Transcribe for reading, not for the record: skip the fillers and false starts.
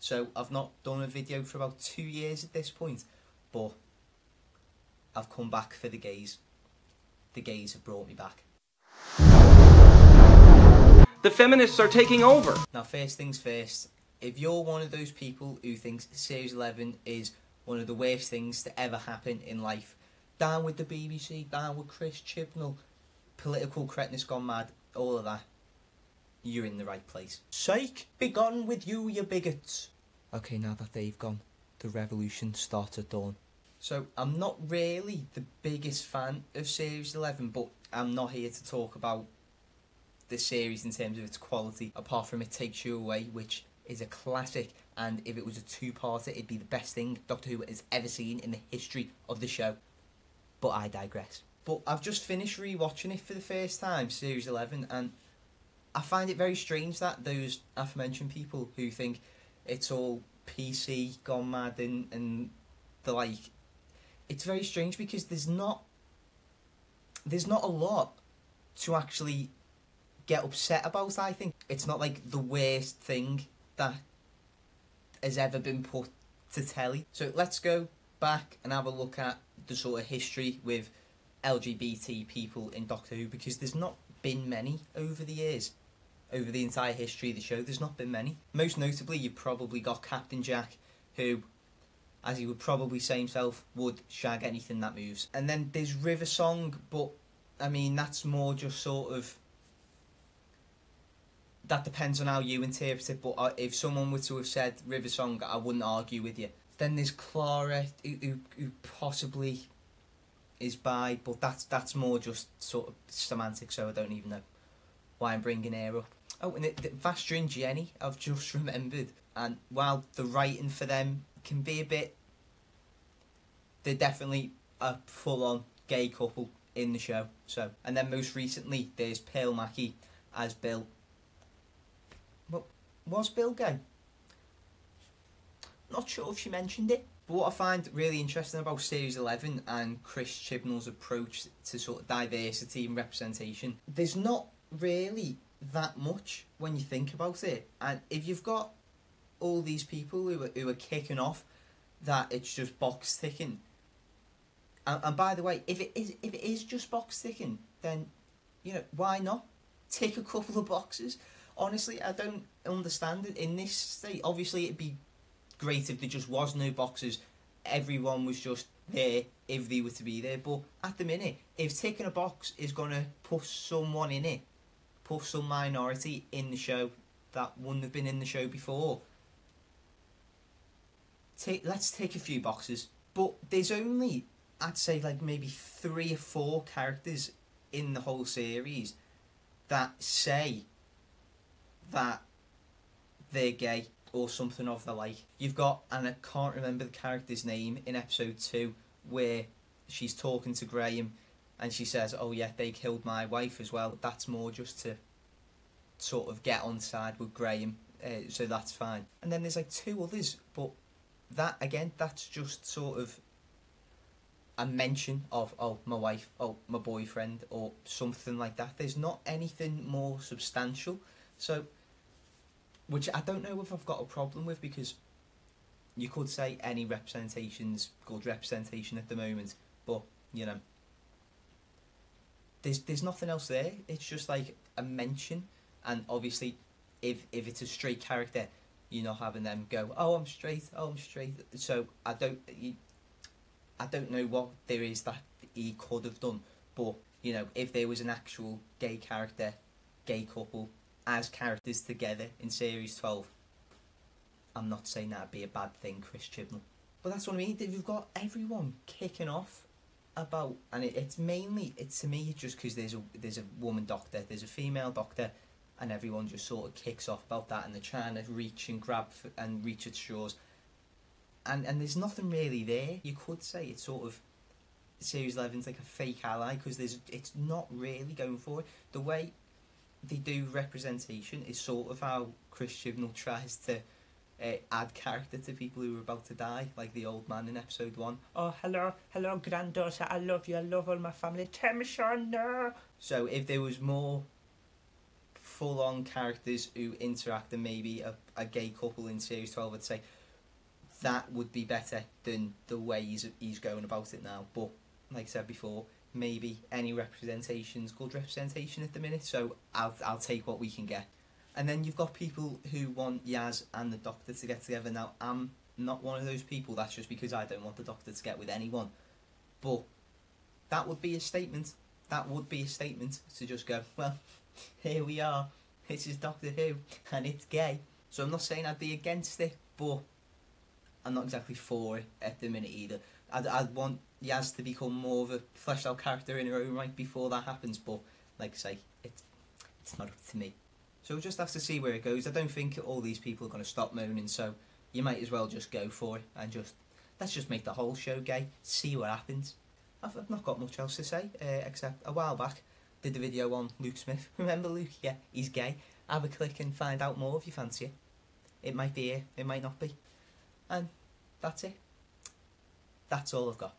So I've not done a video for about 2 years at this point, but I've come back for the gays. The gays have brought me back. The feminists are taking over. Now, first things first, if you're one of those people who thinks Series 11 is one of the worst things to ever happen in life, down with the BBC, down with Chris Chibnall, political correctness gone mad, all of that, you're in the right place. Psych! Be gone with you, you bigots! Okay, now that they've gone, the revolution starts at dawn. So, I'm not really the biggest fan of Series 11, but I'm not here to talk about the series in terms of its quality, apart from It Takes You Away, which is a classic, and if it was a two-parter, it'd be the best thing Doctor Who has ever seen in the history of the show. But I digress. But I've just finished rewatching it for the first time, Series 11, and I find it very strange that those aforementioned people who think it's all PC, gone mad, and the like, it's very strange because there's not a lot to actually get upset about. I think it's not like the worst thing that has ever been put to telly. So let's go back and have a look at the sort of history with LGBT people in Doctor Who, because there's not been many over the years. Over the entire history of the show, there's not been many. Most notably, you've probably got Captain Jack, who, as he would probably say himself, would shag anything that moves. And then there's River Song, but I mean, that's more just sort of, that depends on how you interpret it, but if someone were to have said River Song, I wouldn't argue with you. Then there's Clara, who possibly is bi, but that's more just sort of semantics, so I don't even know why I'm bringing her up. Oh, and Vastra and Jenny, I've just remembered. And while the writing for them can be a bit, they're definitely a full-on gay couple in the show. So, and then most recently, there's Pearl Mackie as Bill. Well, was Bill gay? Not sure if she mentioned it. But what I find really interesting about Series 11 and Chris Chibnall's approach to sort of diversity and representation, there's not really that much when you think about it. And if you've got all these people who are kicking off that it's just box ticking, and by the way, if it is just box ticking, then, you know, why not tick a couple of boxes? Honestly, I don't understand it in this state. Obviously, it'd be great if there just was no boxes, everyone was just there if they were to be there. But at the minute, if ticking a box is going to put someone in it, put some minority in the show that wouldn't have been in the show before, let's tick a few boxes. But there's only, I'd say, like maybe 3 or 4 characters in the whole series that say that they're gay or something of the like. You've got, and I can't remember the character's name, in episode 2 where she's talking to Graham and she says, oh yeah, they killed my wife as well. That's more just to sort of get on side with Graham, so that's fine. And then there's like 2 others, but that, again, that's just sort of a mention of, oh, my wife, oh, my boyfriend, or something like that. There's not anything more substantial. So, which I don't know if I've got a problem with, because you could say any representation's good representation at the moment, but, you know, there's nothing else there. It's just like a mention, and obviously, if it's a straight character, you're not having them go, oh, I'm straight, oh, I'm straight. So I don't know what there is that he could have done, but, you know, if there was an actual gay character, gay couple, as characters together in Series 12, I'm not saying that'd be a bad thing, Chris Chibnall. But that's what I mean, you've got everyone kicking off about, and it's mainly, to me, just because there's a woman doctor, there's a female doctor, and everyone just sort of kicks off about that, and they're trying to reach and grab and reach at straws. And there's nothing really there. You could say it's sort of, Series 11's like a fake ally, because it's not really going for it. The way they do representation is sort of how Chris Chibnall tries to add character to people who are about to die, like the old man in episode 1. Oh, hello, granddaughter, I love you, I love all my family, Temishon, no! So if there was more full-on characters who interact and maybe a gay couple in Series 12, I'd say that would be better than the way he's going about it now. But like I said before, maybe any representation's good representation at the minute, so I'll take what we can get. And then you've got people who want Yaz and the Doctor to get together. Now, I'm not one of those people. That's just because I don't want the Doctor to get with anyone. But that would be a statement. That would be a statement to just go, well, here we are. This is Doctor Who, and it's gay. So I'm not saying I'd be against it, but I'm not exactly for it at the minute either. I'd want Yaz to become more of a fleshed out character in her own right before that happens, but like I say, it's not up to me. So we'll just have to see where it goes. I don't think all these people are going to stop moaning, so you might as well just go for it and let's just make the whole show gay, see what happens. I've not got much else to say, except a while back did the video on Luke Smith. Remember Luke? Yeah, he's gay. Have a click and find out more if you fancy it. It might be here, it might not be. And that's it. That's all I've got.